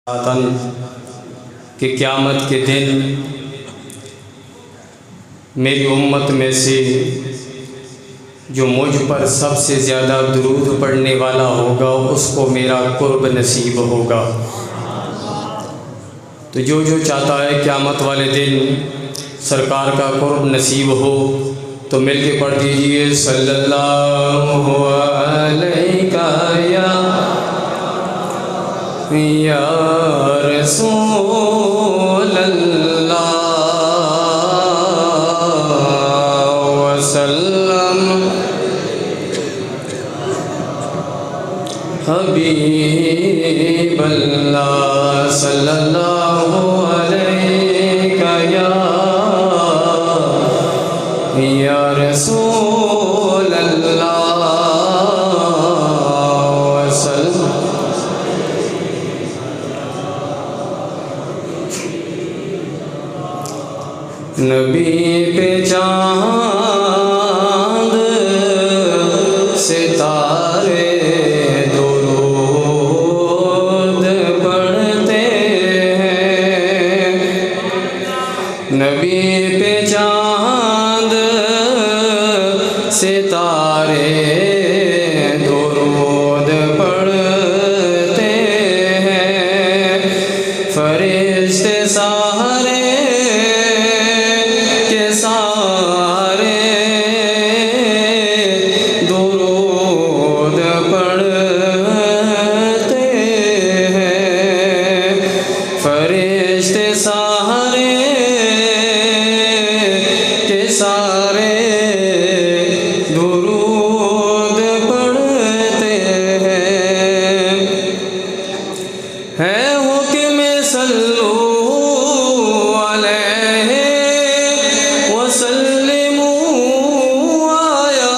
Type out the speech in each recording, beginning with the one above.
کہ قیامت کے دن میری امت میں سے جو مجھ پر سب سے زیادہ درود پڑھنے والا ہوگا اس کو میرا قرب نصیب ہوگا۔ تو جو چاہتا ہے قیامت والے دن سرکار کا قرب نصیب ہو تو مل کے پڑھ دیجئے صلی اللہ علیہ یا رسول اللہ وسلم حبیب اللہ صلی اللہ علیہ یا رسول اللہ وسلم۔ نبی پہ چاند ستارے درود پڑھتے ہیں، نبی پہ چاند ستارے درود پڑھتے ہیں، فرشتے سارے درود پڑھتے ہیں، فرشتے سارے کے سارے درود پڑھتے ہیں۔ ہے حکم صلو علیہ وسلموا آیا،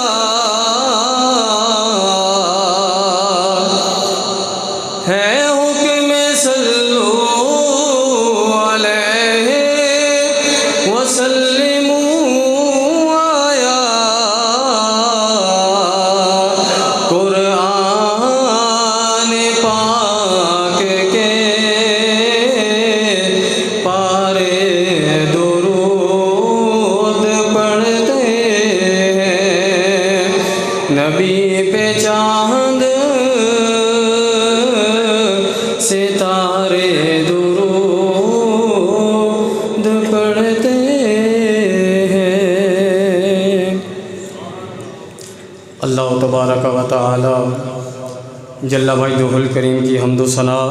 ہے حکم صلو علیہ وسلموا آیا، قرآن پاک کے پارے درود پڑھتے ہیں، نبی پہ چاند ستارے درود پڑھتے ہیں۔ اللہ تبارک و تعالی جل وجلہ الکریم کی حمد و ثنا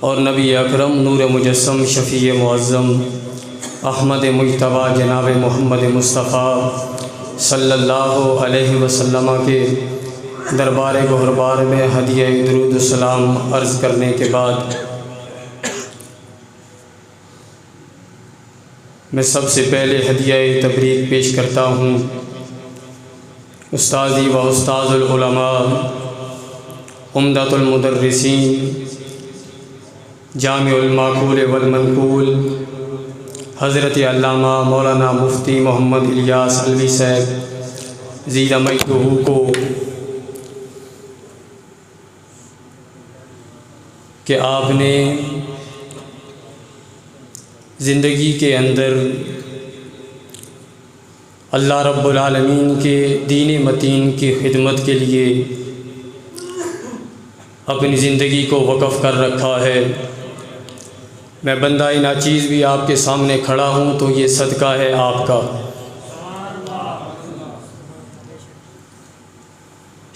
اور نبی اکرم نور مجسم شفیع معظم احمد مجتبیٰ جناب محمد مصطفیٰ صلی اللہ علیہ وسلم کے دربار گہربار میں ہدیہ درود السلام عرض کرنے کے بعد میں سب سے پہلے ہدیہ تبریک پیش کرتا ہوں استاذی و استاذ العلماء عمدۃ المدرسین جامع المعقول والمنقول حضرت علامہ مولانا مفتی محمد الیاس علوی صاحب زیرہ مجدہ کو کہ آپ نے زندگی کے اندر اللہ رب العالمین کے دین متین کی خدمت کے لیے اپنی زندگی کو وقف کر رکھا ہے۔ میں بندہ ناچیز بھی آپ کے سامنے کھڑا ہوں تو یہ صدقہ ہے آپ کا۔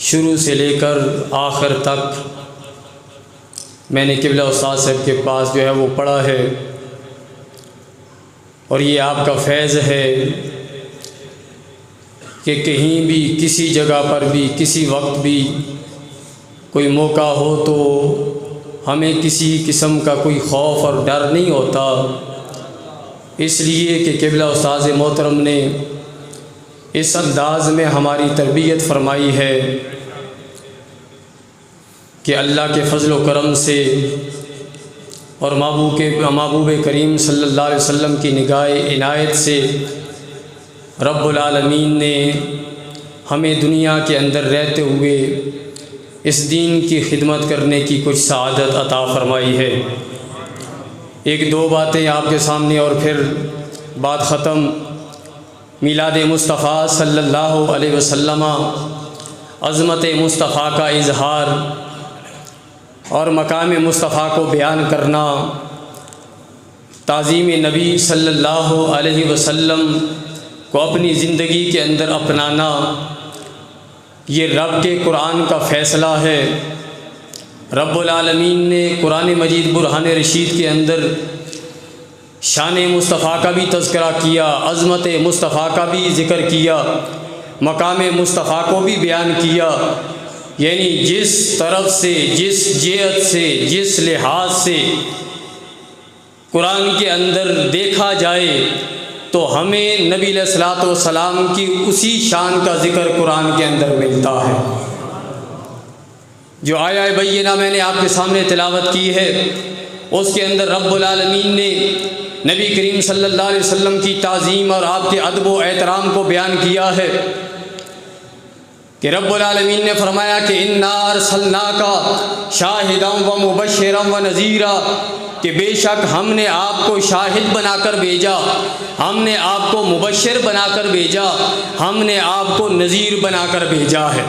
شروع سے لے کر آخر تک میں نے قبلہ استاد صاحب کے پاس جو ہے وہ پڑھا ہے، اور یہ آپ کا فیض ہے کہ کہیں بھی کسی جگہ پر بھی کسی وقت بھی کوئی موقع ہو تو ہمیں کسی قسم کا کوئی خوف اور ڈر نہیں ہوتا، اس لیے کہ قبلہ استاذ محترم نے اس انداز میں ہماری تربیت فرمائی ہے کہ اللہ کے فضل و کرم سے اور محبوب کریم صلی اللہ علیہ وسلم کی نگاہ عنایت سے رب العالمین نے ہمیں دنیا کے اندر رہتے ہوئے اس دین کی خدمت کرنے کی کچھ سعادت عطا فرمائی ہے۔ ایک دو باتیں آپ کے سامنے اور پھر بات ختم۔ میلاد مصطفیٰ صلی اللہ علیہ وسلم، عظمت مصطفیٰ کا اظہار اور مقام مصطفیٰ کو بیان کرنا، تعظیم نبی صلی اللہ علیہ وسلم کو اپنی زندگی کے اندر اپنانا، یہ رب کے قرآن کا فیصلہ ہے۔ رب العالمین نے قرآن مجید برہان رشید کے اندر شان مصطفیٰ کا بھی تذکرہ کیا، عظمت مصطفیٰ کا بھی ذکر کیا، مقام مصطفیٰ کو بھی بیان کیا۔ یعنی جس طرف سے، جس جہت سے، جس لحاظ سے قرآن کے اندر دیکھا جائے تو ہمیں نبی علیہ الصلوۃ والسلام کی اسی شان کا ذکر قرآن کے اندر ملتا ہے۔ جو آیا بینہ میں نے آپ کے سامنے تلاوت کی ہے، اس کے اندر رب العالمین نے نبی کریم صلی اللہ علیہ وسلم کی تعظیم اور آپ کے ادب و احترام کو بیان کیا ہے کہ رب العالمین نے فرمایا کہ اِنَّا أَرْسَلْنَاكَ شَاهِدًا وَمُبَشِّرًا وَنَذِيرًا، کہ بے شک ہم نے آپ کو شاہد بنا کر بھیجا، ہم نے آپ کو مبشر بنا کر بھیجا، ہم نے آپ کو نذیر بنا کر بھیجا ہے۔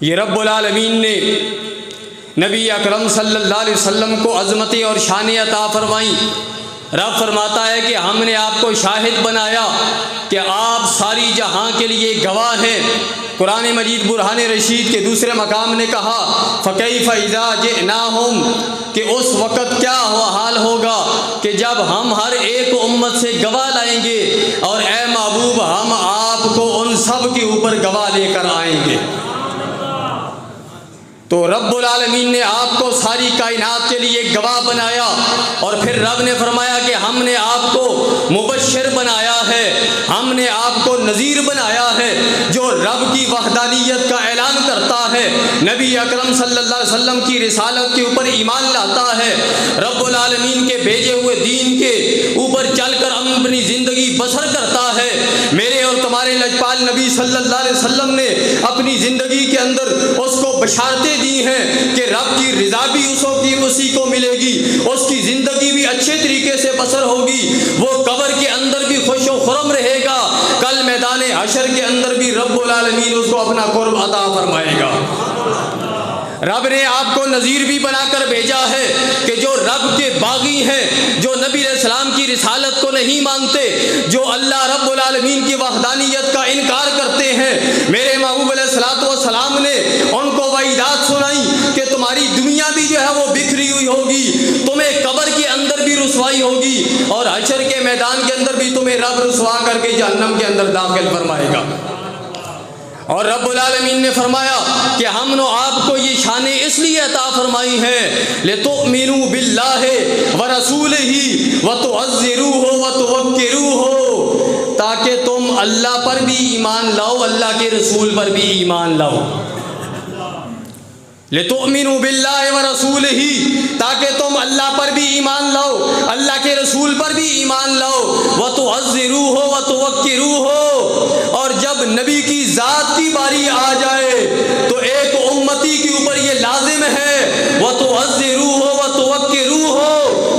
یہ رب العالمین نے نبی اکرم صلی اللہ علیہ وسلم کو عظمتیں اور شانیں عطا فرمائیں۔ رب فرماتا ہے کہ ہم نے آپ کو شاہد بنایا کہ آپ ساری جہاں کے لیے گواہ ہیں۔ قرآن مجید برہان رشید کے دوسرے مقام نے کہا فَكَيْفَ إِذَا جِئْنَاهُمْ، کہ اس وقت کیا حال ہوگا کہ جب ہم ہر ایک امت سے گواہ لائیں گے، اور اے محبوب ہم آپ کو ان سب کے اوپر گواہ لے کر آئیں گے۔ تو رب العالمین نے آپ کو ساری کائنات کے لیے گواہ بنایا، اور پھر رب نے فرمایا کہ ہم نے آپ کو مبشر بنایا ہے، ہم نے آپ کو نذیر بنایا ہے۔ جو رب کی وحدانیت کا اعلان کرتا ہے، نبی اکرم صلی اللہ علیہ وسلم کی رسالت کے اوپر ایمان لاتا ہے، رب العالمین کے بھیجے ہوئے دین کے اوپر چل کر اپنی زندگی بسر کرتا ہے۔ میرے اور تمہارے لجپال نبی صلی اللہ علیہ وسلم نے اپنی زندگی کے اندر اس کو بشارتیں دی ہیں کہ رب کی رضا بھی اسی کو ملے گی، اس کی زندگی بھی اچھے طریقے سے بسر ہوگی، وہ قبر کے اندر بھی خوش و خرم رہے گا، کل میدان حشر کے اندر بھی رب العالمین اس کو اپنا قرب عطا فرمائے گا۔ رب نے آپ کو نذیر بھی بنا کر بھیجا ہے کہ جو رب کے باغی ہیں، جو نبی علیہ السلام کی رسالت کو نہیں مانتے، جو اللہ رب العالمین کی وحدانیت کا انکار کرتے ہیں، میرے محبوب علیہ الصلوۃ والسلام نے ان کو وعیدات سنائی کہ تمہاری دنیا بھی جو ہے وہ بکھری ہوئی ہوگی، تمہیں قبر کے اندر بھی رسوائی ہوگی، اور حشر کے میدان کے اندر بھی تمہیں رب رسوا کر کے جہنم کے اندر داخل فرمائے گا۔ اور رب العالمین نے فرمایا کہ ہم نے آپ کو یہ شانیں اس لیے عطا فرمائی ہیں لِتُؤْمِنُوا بِاللَّهِ وَرَسُولِهِ وَتُعَزِّرُوهُ وَتُوَقِّرُوهُ، تاکہ تم اللہ پر بھی ایمان لاؤ، اللہ کے رسول پر بھی ایمان لاؤ۔ لِتُؤْمِنُوا بِاللَّهِ وَرَسُولِهِ، تاکہ تم اللہ پر بھی ایمان لاؤ، اللہ کے رسول پر بھی ایمان لاؤ، وَتُعَزِّرُوهُ وَتُوَقِّرُوهُ، اور جب نبی کی ذات کی باری آ جائے تو ایک امتی کے اوپر یہ لازم ہے وَتُعَزِّرُوهُ وَتُوَقِّرُوهُ،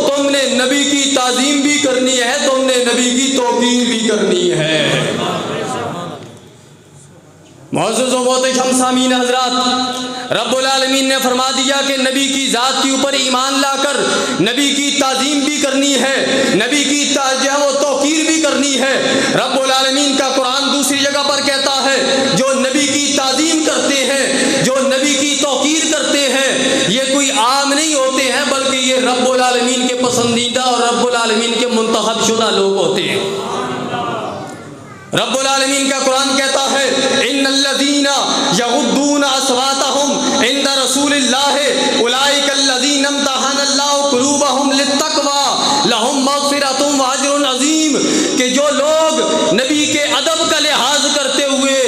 تم نے نبی کی تعظیم بھی کرنی ہے، تم نے نبی کی توقیر بھی کرنی ہے۔ معزز و محترم سامعین حضرات، رب العالمین نے فرما دیا کہ نبی کی ذات کے اوپر ایمان لا کر نبی کی تعظیم بھی کرنی ہے، نبی کی توقیر بھی کرنی ہے۔ رب العالمین کا قرآن دوسری جگہ پر کہتا ہے جو نبی کی تعظیم کرتے ہیں، جو نبی کی توقیر کرتے ہیں، یہ کوئی عام نہیں ہوتے ہیں، بلکہ یہ رب العالمین کے پسندیدہ اور رب العالمین کے منتخب شدہ لوگ ہوتے ہیں۔ رب العالمین کا قرآن کہتا ہے ان الذین یغضون اصواتهم عند رسول اللہ اولئک الذین امتحن اللہ قلوبهم للتقوی لهم مغفرۃ واجر عظیم، کہ جو لوگ نبی کے ادب کا لحاظ کرتے ہوئے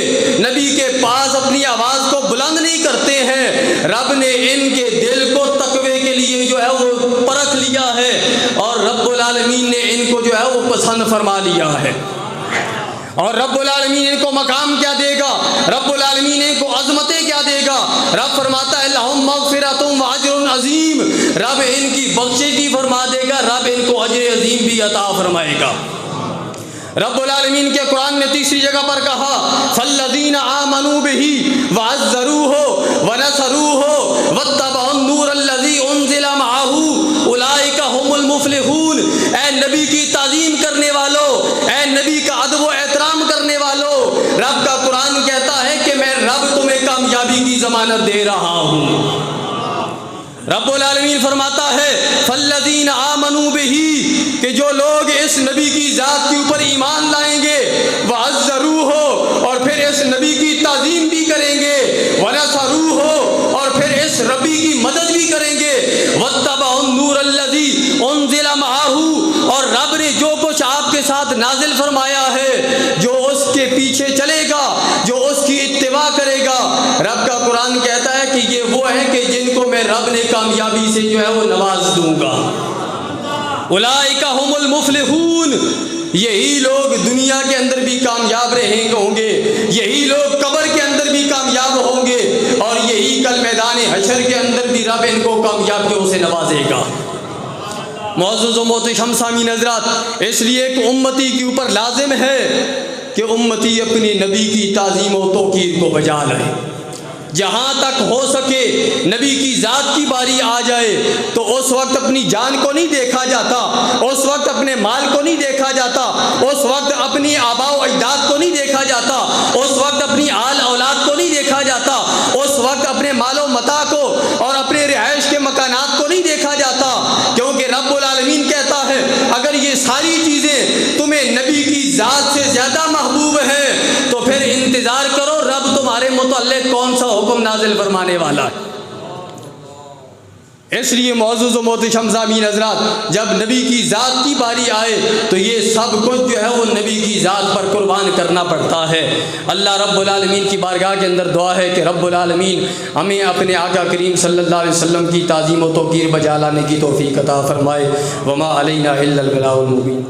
نبی کے پاس اپنی آواز کو بلند نہیں کرتے ہیں، رب نے ان کے دل کو تقوی کے لیے جو ہے وہ پرکھ لیا ہے، اور رب العالمین نے ان کو جو ہے وہ پسند فرما لیا ہے۔ اور رب العالمین ان کو مقام کیا دے گا؟ رب العالمین ان کو عظمتیں کیا دے گا؟ رب فرماتا ہے لہم مغفرۃ و اجر عظیم، رب ان کی بخشش بھی فرما دے گا، رب ان کو اجر عظیم بھی عطا فرمائے گا۔ رب العالمین کے قرآن نے تیسری جگہ پر کہا فالذین آمنوا بہ وعزروہ ونصروہ واتبعوا النور الذی انزل معہ اولئک هم المفلحون۔ اے نبی کی تعظیم کرنے والوں، اے نبی کا ادب و احترام کرنے والوں، رب کا قرآن کہتا ہے کہ میں رب تمہیں کامیابی کی ضمانت دے رہا ہوں۔ رب العالمین فرماتا ہے فالذین آمنوا بہ، کہ جو لوگ اس نبی کی ذات کے اوپر ایمان لائیں گے، وعزروہ، اور پھر اس نبی کی تعظیم بھی کریں گے، ونصروہ، اور پھر اس نبی کی مدد بھی کریں گے، واتبعوا النور الذی انزل معہ، اور رب نے جو کچھ آپ کے ساتھ نازل فرمایا ہے، جو اس کے پیچھے چلے گا، جو اس کی اتباع کرے گا، رب کا قرآن کہتا ہے کہ یہ وہ ہیں کہ جن کو میں رب نے کامیابی سے جو ہے وہ نواز دوں گا۔ اولئک هم المفلحون، یہی لوگ دنیا کے اندر بھی کامیاب رہیں ہوں گے، یہی لوگ قبر کے اندر بھی کامیاب ہوں گے، اور یہی کل میدان حشر کے اندر بھی رب ان کو کامیابیوں سے نوازے گا۔ معزز و محترم سامعین حضرات، اس لیے ایک امتی کے اوپر لازم ہے کہ امتی اپنی نبی کی تعظیم و توقیر کو بجا لائے۔ جہاں تک ہو سکے نبی کی ذات کی باری آ جائے تو اس وقت اپنی جان کو نہیں دیکھا جاتا، اس وقت اپنے مال کو نہیں دیکھا جاتا، اس وقت اپنی آباء و اجداد کو نہیں دیکھا جاتا، اس وقت اپنی آل اولاد کو نہیں دیکھا جاتا، اس وقت اپنے مال و متاع کو اور اپنے رہائش کے مکانات کو نہیں دیکھا جاتا، کیونکہ رب العالمین کہتا ہے اگر یہ ساری چیزیں تمہیں نبی کی ذات سے زیادہ محبوب ہیں تو پھر انتظار کرو رب تمہارے متعلق کون سا حکم نازل فرمانے والا ہے۔ اس لیے معزز و محترم سامعین حضرات، جب نبی کی ذات کی باری آئے تو یہ سب کچھ جو ہے وہ نبی کی ذات پر قربان کرنا پڑتا ہے۔ اللہ رب العالمین کی بارگاہ کے اندر دعا ہے کہ رب العالمین ہمیں اپنے آقا کریم صلی اللہ علیہ وسلم کی تعظیم و توقیر بجا لانے کی توفیق عطا فرمائے۔ وما علینا الا البلاغ المبین۔